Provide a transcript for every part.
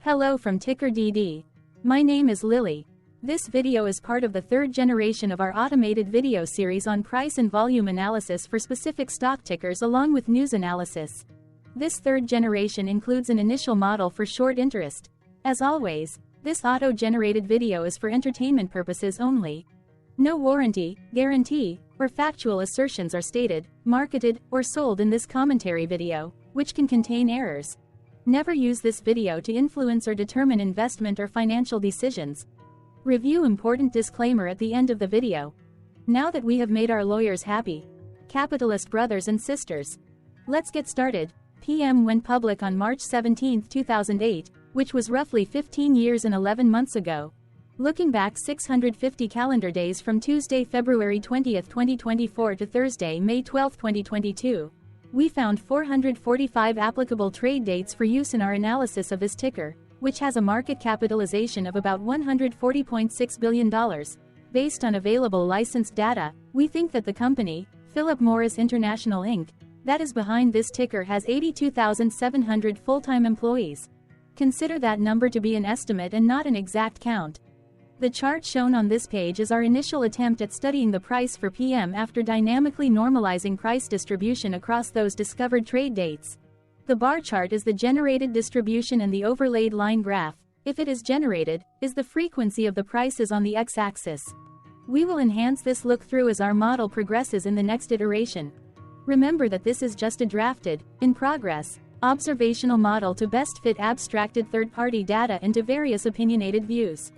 Hello from TickerDD. My name is Lily. This video is part of the third generation of our automated video series on price and volume analysis for specific stock tickers along with news analysis. This third generation includes an initial model for short interest. As always, this auto-generated video is for entertainment purposes only. No warranty, guarantee, or factual assertions are stated, marketed, or sold in this commentary video, which can contain errors. Never use this video to influence or determine investment or financial decisions. Review important disclaimer at the end of the video. Now that we have made our lawyers happy, capitalist brothers and sisters, let's get started. PM went public on March 17, 2008, which was roughly 15 years and 11 months ago. Looking back 650 calendar days from Tuesday, February 20, 2024 to Thursday, May 12, 2022. We found 445 applicable trade dates for use in our analysis of this ticker, which has a market capitalization of about $140.6 billion. Based on available licensed data, we think that the company, Philip Morris International Inc., that is behind this ticker has 82,700 full-time employees. Consider that number to be an estimate and not an exact count. The chart shown on this page is our initial attempt at studying the price for PM after dynamically normalizing price distribution across those discovered trade dates. The bar chart is the generated distribution and the overlaid line graph, if it is generated, is the frequency of the prices on the x-axis. We will enhance this look-through as our model progresses in the next iteration. Remember that this is just a drafted, in progress, observational model to best fit abstracted third-party data into various opinionated views.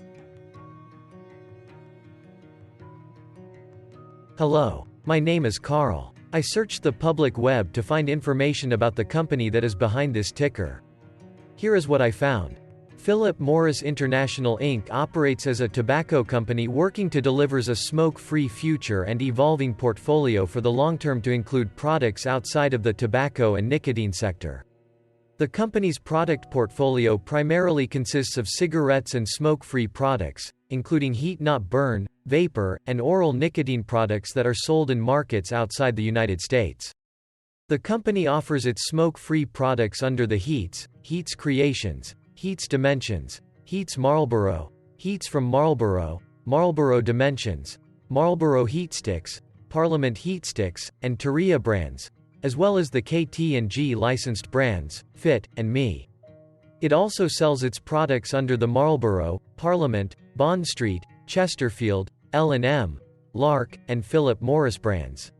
Hello, my name is Carl. I searched the public web to find information about the company that is behind this ticker. Here is what I found. Philip Morris International Inc. operates as a tobacco company working to deliver a smoke-free future and evolving portfolio for the long term to include products outside of the tobacco and nicotine sector. The company's product portfolio primarily consists of cigarettes and smoke-free products, including heat-not-burn, vapor, and oral nicotine products that are sold in markets outside the United States. The company offers its smoke-free products under the Heats Creations, Heats Dimensions, Heats Marlboro, Heats from Marlboro, Marlboro Dimensions, Marlboro Heat Sticks, Parliament Heat Sticks, and Teria brands, as well as the KT&G licensed brands, Fit, and Me. It also sells its products under the Marlboro, Parliament, Bond Street, Chesterfield, L&M, Lark, and Philip Morris brands.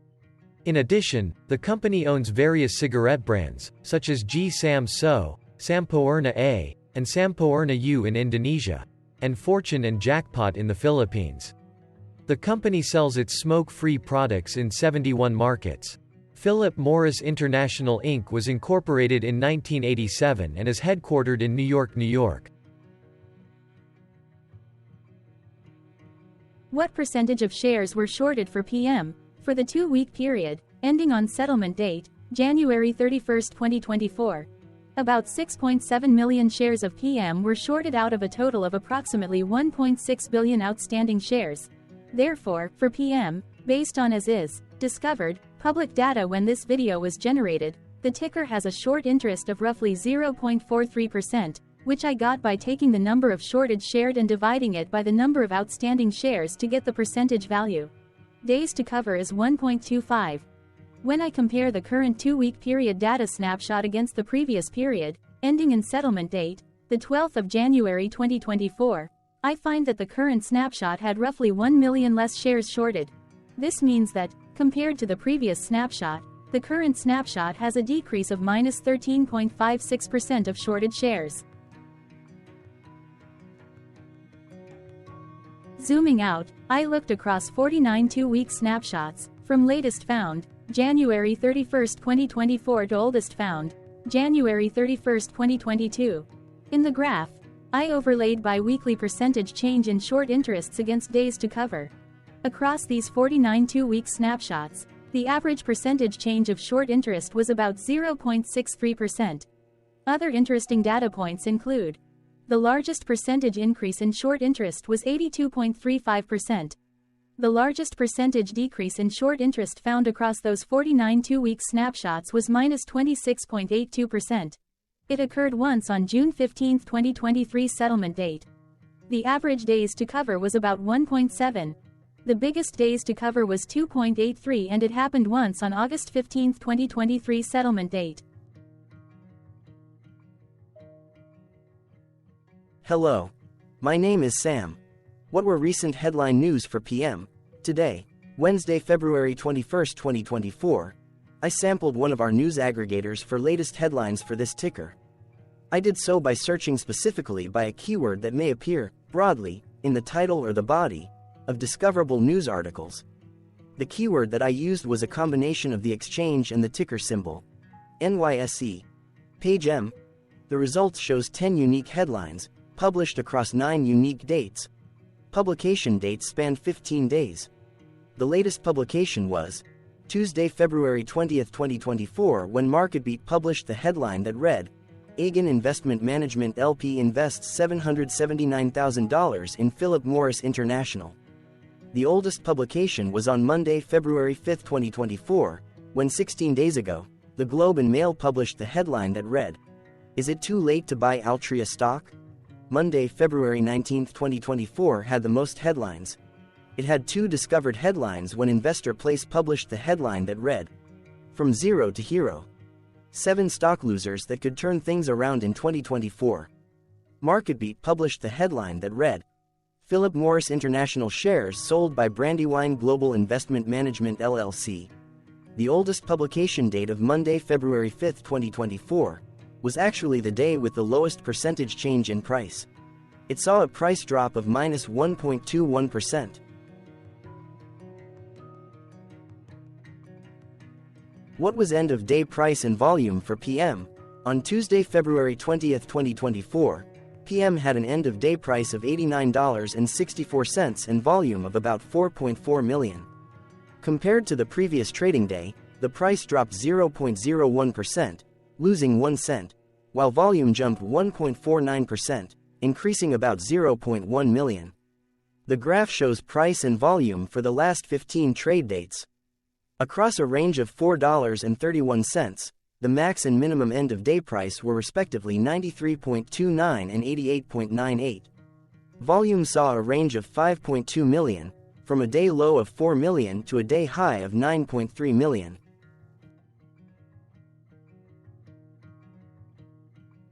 In addition, the company owns various cigarette brands, such as G Sam So, Sampoerna A, and Sampoerna U in Indonesia, and Fortune and Jackpot in the Philippines. The company sells its smoke-free products in 71 markets. Philip Morris International Inc. was incorporated in 1987 and is headquartered in New York, New York. What percentage of shares were shorted for PM, for the 2-week period, ending on settlement date, January 31, 2024? About 6.7 million shares of PM were shorted out of a total of approximately 1.6 billion outstanding shares. Therefore, for PM, based on as is, discovered, public data when this video was generated, the ticker has a short interest of roughly 0.43%, which I got by taking the number of shorted shared and dividing it by the number of outstanding shares to get the percentage value. Days to cover is 1.25. When I compare the current 2-week period data snapshot against the previous period, ending in settlement date, the 12th of January 2024, I find that the current snapshot had roughly 1 million less shares shorted. This means that, compared to the previous snapshot, the current snapshot has a decrease of minus 13.56% of shorted shares. Zooming out, I looked across 49 2-week snapshots, from latest found, January 31, 2024 to oldest found, January 31, 2022. In the graph, I overlaid bi-weekly percentage change in short interests against days to cover. Across these 49 2-week snapshots, the average percentage change of short interest was about 0.63%. Other interesting data points include: the largest percentage increase in short interest was 82.35%. The largest percentage decrease in short interest found across those 49 2-week snapshots was minus 26.82%. It occurred once on June 15, 2023 settlement date. The average days to cover was about 1.7. The biggest days to cover was 2.83 and it happened once on August 15, 2023 settlement date. Hello. My name is Sam. What were recent headline news for PM? Today, Wednesday, February 21, 2024, I sampled one of our news aggregators for latest headlines for this ticker. I did so by searching specifically by a keyword that may appear, broadly, in the title or the body of discoverable news articles. The keyword that I used was a combination of the exchange and the ticker symbol, NYSE. Page M. The results shows 10 unique headlines, published across 9 unique dates. Publication dates spanned 15 days. The latest publication was Tuesday, February 20, 2024, when MarketBeat published the headline that read, Aegon Investment Management LP invests $779,000 in Philip Morris International. The oldest publication was on Monday, February 5, 2024, when 16 days ago, the Globe and Mail published the headline that read, Is it too late to buy Altria stock? Monday, February 19, 2024 had the most headlines. It had 2 discovered headlines when Investor Place published the headline that read, From Zero to Hero. 7 stock losers that could turn things around in 2024. MarketBeat published the headline that read, Philip Morris International shares sold by Brandywine Global Investment Management LLC. The oldest publication date of Monday, February 5, 2024, was actually the day with the lowest percentage change in price. It saw a price drop of -1.21%. What was end-of-day price and volume for PM? On Tuesday, February 20, 2024, PM had an end-of-day price of $89.64 and volume of about 4.4 million. Compared to the previous trading day, the price dropped 0.01%, losing 1 cent, while volume jumped 1.49%, increasing about 0.1 million. The graph shows price and volume for the last 15 trade dates. Across a range of $4.31, the max and minimum end-of-day price were respectively 93.29 and 88.98. Volume saw a range of 5.2 million, from a day low of 4 million to a day high of 9.3 million.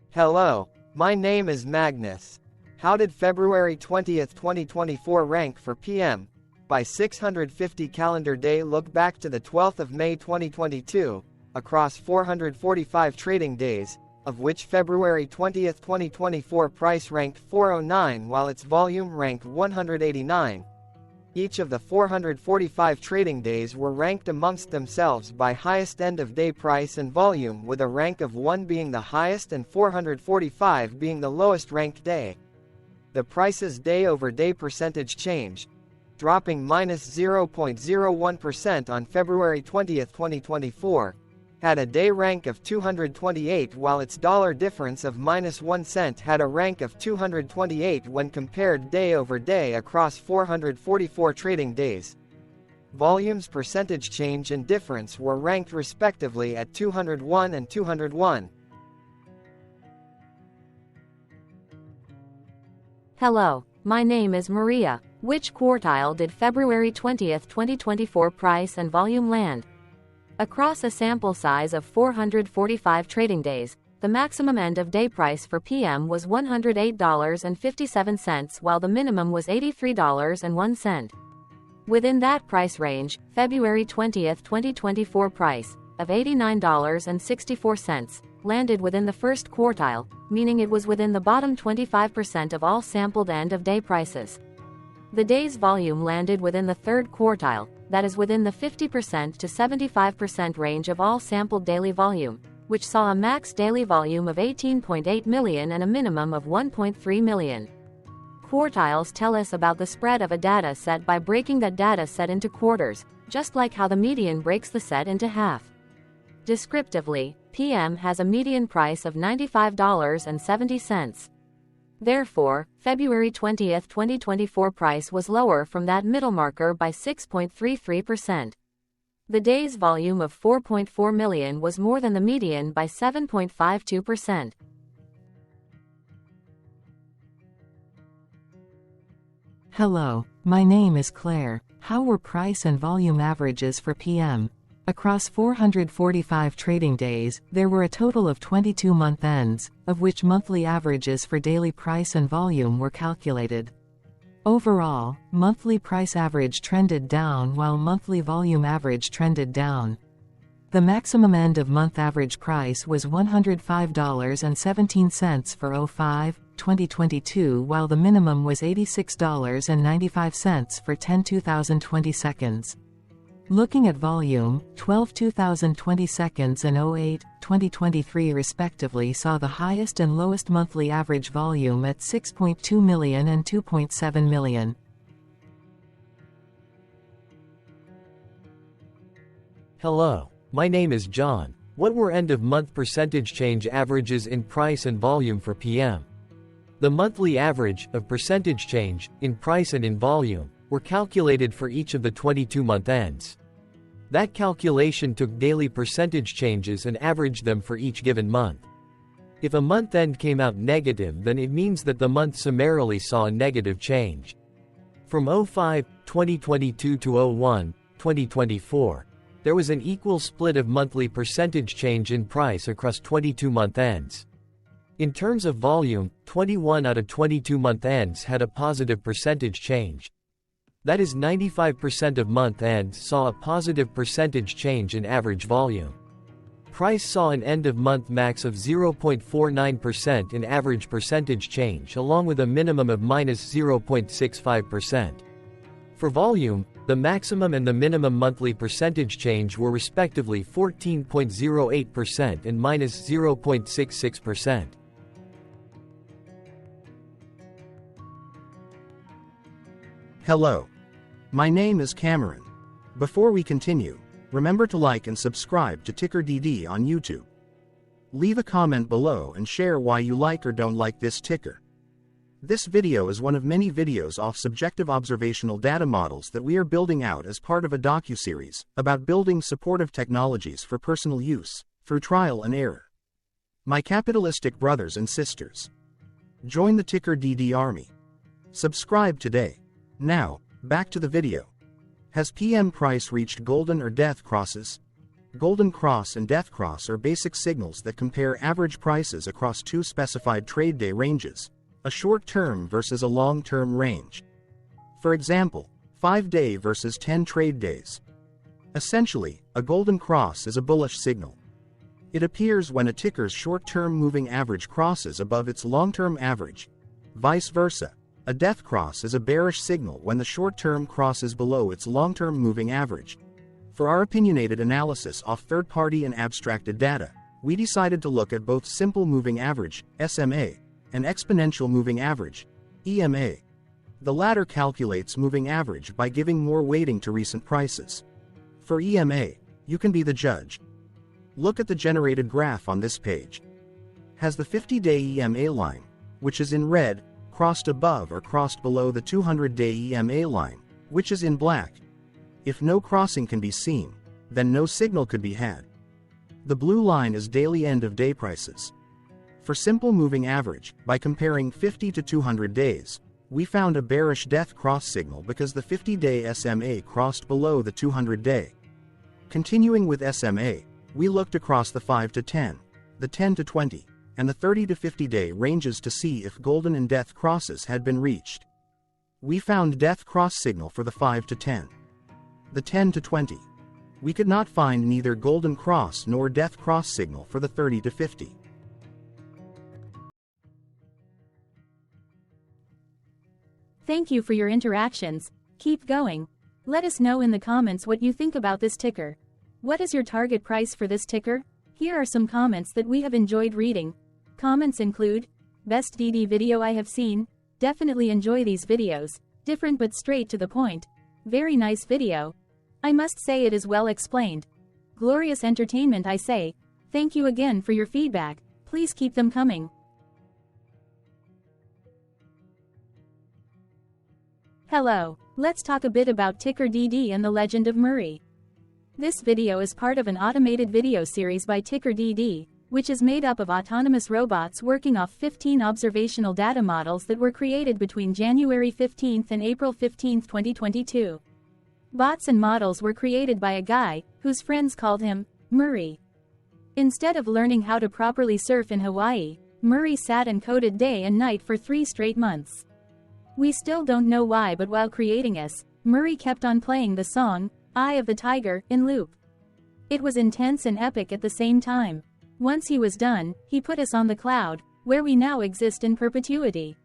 Hello, my name is Magnus. How did February 20, 2024 rank for PM? By 650 calendar day look back to the 12th of May 2022, across 445 trading days, of which February 20, 2024 price ranked 409 while its volume ranked 189. Each of the 445 trading days were ranked amongst themselves by highest end-of-day price and volume, with a rank of 1 being the highest and 445 being the lowest ranked day. The price's day-over-day percentage change, dropping -0.01% on February 20, 2024, had a day rank of 228 while its dollar difference of -1 cent had a rank of 228 when compared day over day across 444 trading days. Volume's percentage change and difference were ranked respectively at 201 and 201. Hello, my name is Maria. Which quartile did February 20, 2024 price and volume land? Across a sample size of 445 trading days, the maximum end-of-day price for PM was $108.57 while the minimum was $83.01. Within that price range, February 20, 2024 price of $89.64 landed within the first quartile, meaning it was within the bottom 25% of all sampled end-of-day prices. The day's volume landed within the third quartile, that is within the 50% to 75% range of all sampled daily volume, which saw a max daily volume of 18.8 million and a minimum of 1.3 million. Quartiles tell us about the spread of a data set by breaking that data set into quarters, just like how the median breaks the set into half. Descriptively, PM has a median price of $95.70. Therefore, February 20, 2024 price was lower from that middle marker by 6.33%. The day's volume of 4.4 million was more than the median by 7.52%. Hello, my name is Claire. How were price and volume averages for PM? Across 445 trading days, there were a total of 22 month ends, of which monthly averages for daily price and volume were calculated. Overall, monthly price average trended down while monthly volume average trended down. The maximum end of month average price was $105.17 for 05-2022, while the minimum was $86.95 for 10-2020 seconds. Looking at volume, 12-2020 seconds and 08-2023 respectively saw the highest and lowest monthly average volume at 6.2 million and 2.7 million. Hello, my name is John. What were end-of-month percentage change averages in price and volume for PM? The monthly average of percentage change in price and in volume were calculated for each of the 22-month ends. That calculation took daily percentage changes and averaged them for each given month. If a month end came out negative, then it means that the month summarily saw a negative change. From 05-2022 to 01-2024, there was an equal split of monthly percentage change in price across 22-month ends. In terms of volume, 21 out of 22 month ends had a positive percentage change. That is, 95% of month ends saw a positive percentage change in average volume. Price saw an end-of-month max of 0.49% in average percentage change, along with a minimum of -0.65%. For volume, the maximum and the minimum monthly percentage change were respectively 14.08% and -0.66%. Hello. My name is Cameron. Before we continue, remember to like and subscribe to TickerDD on YouTube. Leave a comment below and share why you like or don't like this ticker. This video is one of many videos off subjective observational data models that we are building out as part of a docuseries about building supportive technologies for personal use, through trial and error. My capitalistic brothers and sisters, join the TickerDD army. Subscribe today. Now, back to the video. Has PM price reached golden or death crosses? Golden cross and death cross are basic signals that compare average prices across two specified trade day ranges, a short-term versus a long-term range. For example, 5-day versus 10 trade days. Essentially, a golden cross is a bullish signal. It appears when a ticker's short-term moving average crosses above its long-term average. Vice versa, a death cross is a bearish signal when the short-term crosses below its long-term moving average. For our opinionated analysis off third-party and abstracted data, we decided to look at both simple moving average, SMA, and exponential moving average, EMA. The latter calculates moving average by giving more weighting to recent prices. For EMA, you can be the judge. Look at the generated graph on this page. Has the 50-day EMA line, which is in red, crossed above or crossed below the 200-day EMA line, which is in black? If no crossing can be seen, then no signal could be had. The blue line is daily end-of-day prices. For simple moving average, by comparing 50 to 200 days, we found a bearish death cross signal because the 50-day SMA crossed below the 200-day. Continuing with SMA, we looked across the 5 to 10, the 10 to 20, and the 30 to 50-day ranges to see if golden and death crosses had been reached. We found death cross signal for the 5 to 10. The 10 to 20. We could not find neither golden cross nor death cross signal for the 30 to 50. Thank you for your interactions. Keep going. Let us know in the comments what you think about this ticker. What is your target price for this ticker? Here are some comments that we have enjoyed reading. Comments include, best DD video I have seen, definitely enjoy these videos, different but straight to the point. Very nice video. I must say it is well explained. Glorious entertainment I say. Thank you again for your feedback, please keep them coming. Hello, let's talk a bit about TickerDD and the legend of Murray. This video is part of an automated video series by TickerDD, which is made up of autonomous robots working off 15 observational data models that were created between January 15 and April 15, 2022. Bots and models were created by a guy, whose friends called him Murray. Instead of learning how to properly surf in Hawaii, Murray sat and coded day and night for 3 straight months. We still don't know why, but while creating us, Murray kept on playing the song, Eye of the Tiger, in loop. It was intense and epic at the same time. Once he was done, he put us on the cloud, where we now exist in perpetuity.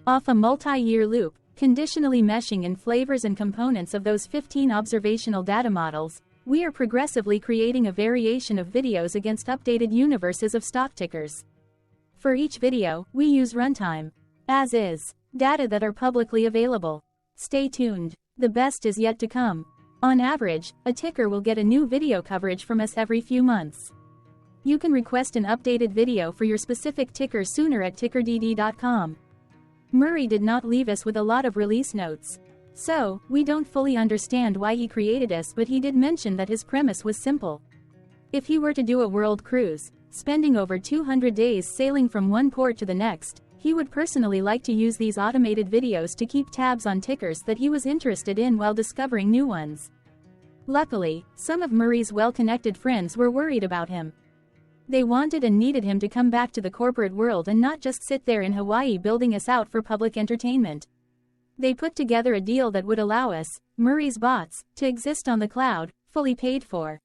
Off a multi-year loop, conditionally meshing in flavors and components of those 15 observational data models, we are progressively creating a variation of videos against updated universes of stock tickers. For each video, we use runtime, as is, data that are publicly available. Stay tuned. The best is yet to come. On average, a ticker will get a new video coverage from us every few months. You can request an updated video for your specific ticker sooner at TickerDD.com. Murray did not leave us with a lot of release notes. So, we don't fully understand why he created us, but he did mention that his premise was simple. If he were to do a world cruise, spending over 200 days sailing from one port to the next, he would personally like to use these automated videos to keep tabs on tickers that he was interested in while discovering new ones. Luckily, some of Murray's well-connected friends were worried about him. They wanted and needed him to come back to the corporate world and not just sit there in Hawaii building us out for public entertainment. They put together a deal that would allow us, Murray's bots, to exist on the cloud, fully paid for.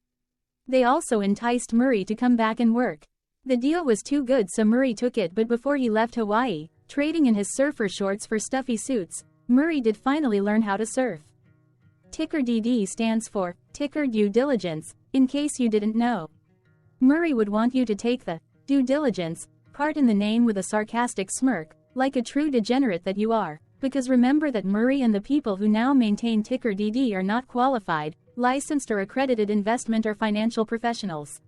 They also enticed Murray to come back and work. The deal was too good, so Murray took it, but before he left Hawaii, trading in his surfer shorts for stuffy suits, Murray did finally learn how to surf. TickerDD stands for Ticker Due Diligence, in case you didn't know. Murray would want you to take the due diligence part in the name with a sarcastic smirk, like a true degenerate that you are. Because remember that Murray and the people who now maintain TickerDD are not qualified, licensed or accredited investment or financial professionals.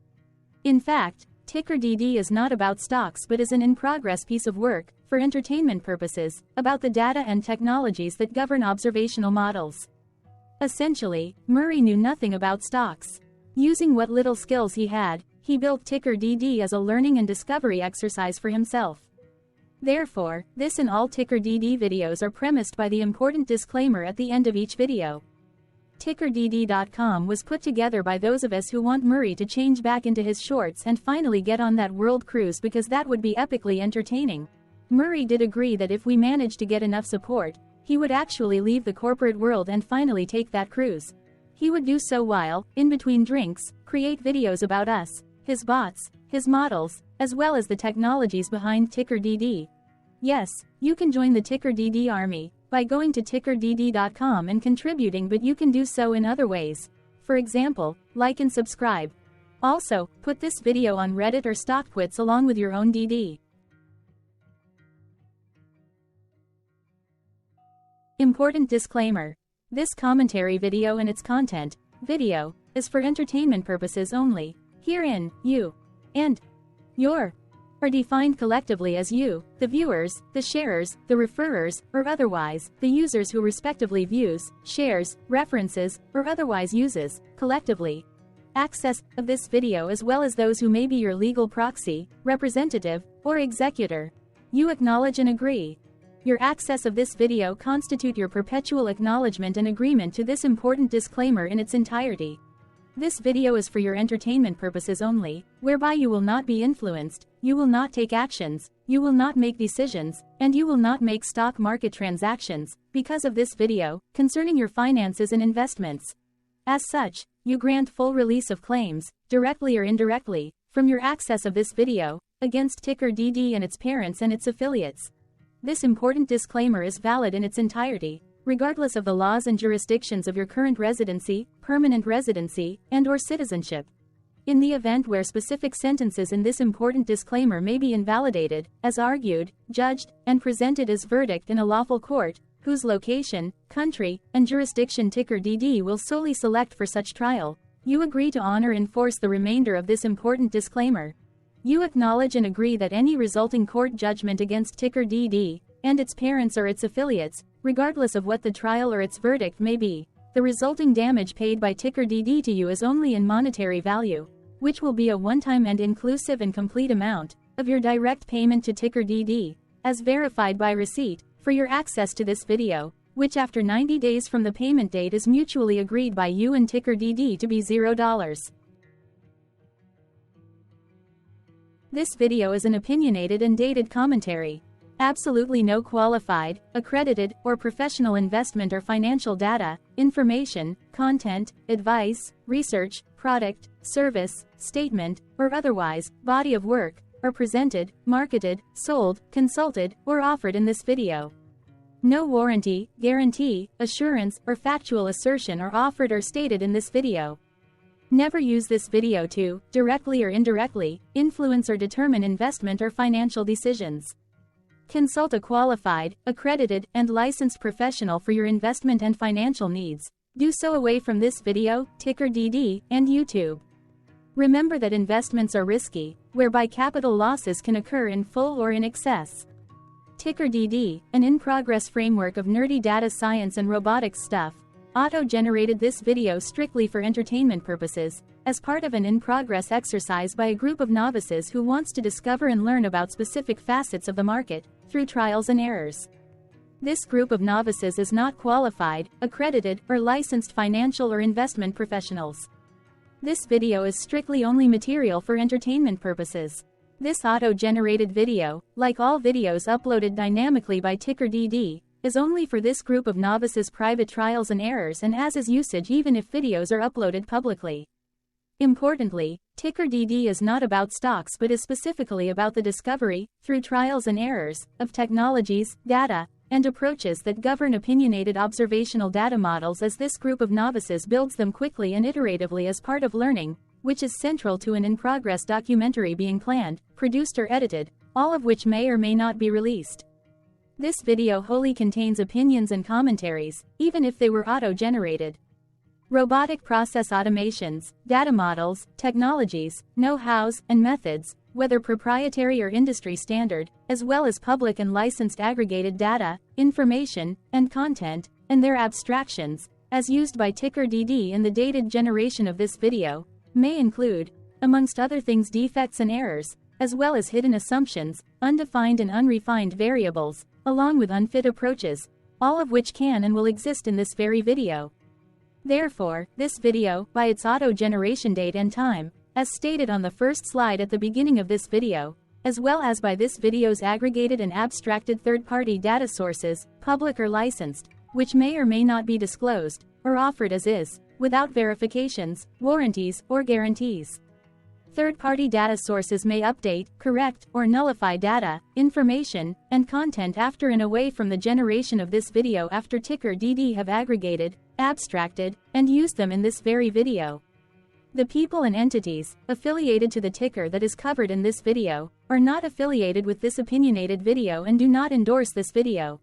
In fact, TickerDD is not about stocks but is an in-progress piece of work, for entertainment purposes, about the data and technologies that govern observational models. Essentially, Murray knew nothing about stocks. Using what little skills he had, he built TickerDD as a learning and discovery exercise for himself. Therefore, this and all TickerDD videos are premised by the important disclaimer at the end of each video. TickerDD.com was put together by those of us who want Murray to change back into his shorts and finally get on that world cruise, because that would be epically entertaining. Murray did agree that if we managed to get enough support, he would actually leave the corporate world and finally take that cruise. He would do so while, in between drinks, create videos about us, his bots, his models, as well as the technologies behind TickerDD. Yes, you can join the TickerDD army by going to TickerDD.com and contributing, but you can do so in other ways. For example, like and subscribe. Also, put this video on Reddit or StockTwits along with your own DD. Important disclaimer. This commentary video and its content, video, is for entertainment purposes only. Herein, you and your are defined collectively as you, the viewers, the sharers, the referrers, or otherwise, the users who respectively views, shares, references, or otherwise uses, collectively, access of this video, as well as those who may be your legal proxy, representative, or executor. You acknowledge and agree. Your access of this video constitute your perpetual acknowledgement and agreement to this important disclaimer in its entirety. This video is for your entertainment purposes only, whereby you will not be influenced, you will not take actions, you will not make decisions, and you will not make stock market transactions, because of this video, concerning your finances and investments. As such, you grant full release of claims, directly or indirectly, from your access of this video, against TickerDD and its parents and its affiliates. This important disclaimer is valid in its entirety, regardless of the laws and jurisdictions of your current residency, permanent residency, and/or citizenship. In the event where specific sentences in this important disclaimer may be invalidated, as argued, judged, and presented as verdict in a lawful court, whose location, country, and jurisdiction TickerDD will solely select for such trial, you agree to honor and enforce the remainder of this important disclaimer. You acknowledge and agree that any resulting court judgment against TickerDD, and its parents or its affiliates, regardless of what the trial or its verdict may be, the resulting damage paid by TickerDD to you is only in monetary value, which will be a one-time and inclusive and complete amount of your direct payment to TickerDD, as verified by receipt, for your access to this video, which after 90 days from the payment date is mutually agreed by you and TickerDD to be $0. This video is an opinionated and dated commentary. Absolutely no qualified, accredited, or professional investment or financial data, information, content, advice, research, product, service, statement, or otherwise, body of work, are presented, marketed, sold, consulted, or offered in this video. No warranty, guarantee, assurance, or factual assertion are offered or stated in this video. Never use this video to, directly or indirectly, influence or determine investment or financial decisions. Consult a qualified, accredited, and licensed professional for your investment and financial needs. Do so away from this video, TickerDD, and YouTube. Remember that investments are risky, whereby capital losses can occur in full or in excess. TickerDD, an in-progress framework of nerdy data science and robotics stuff, auto-generated this video strictly for entertainment purposes, as part of an in-progress exercise by a group of novices who wants to discover and learn about specific facets of the market, through trials and errors. This group of novices is not qualified, accredited, or licensed financial or investment professionals. This video is strictly only material for entertainment purposes. This auto-generated video, like all videos uploaded dynamically by TickerDD, is only for this group of novices' private trials and errors and as is usage even if videos are uploaded publicly. Importantly, TickerDD is not about stocks but is specifically about the discovery, through trials and errors, of technologies, data, and approaches that govern opinionated observational data models as this group of novices builds them quickly and iteratively as part of learning, which is central to an in-progress documentary being planned, produced or edited, all of which may or may not be released. This video wholly contains opinions and commentaries, even if they were auto-generated. Robotic process automations, data models, technologies, know-hows, and methods, whether proprietary or industry standard, as well as public and licensed aggregated data, information, and content, and their abstractions, as used by TickerDD in the dated generation of this video, may include, amongst other things, defects and errors, as well as hidden assumptions, undefined and unrefined variables, along with unfit approaches, all of which can and will exist in this very video. Therefore, this video, by its auto-generation date and time, as stated on the first slide at the beginning of this video, as well as by this video's aggregated and abstracted third-party data sources, public or licensed, which may or may not be disclosed, or offered as is, without verifications, warranties, or guarantees. Third-party data sources may update, correct, or nullify data, information, and content after and away from the generation of this video after TickerDD have aggregated, abstracted, and used them in this very video. The people and entities, affiliated to the ticker that is covered in this video, are not affiliated with this opinionated video and do not endorse this video.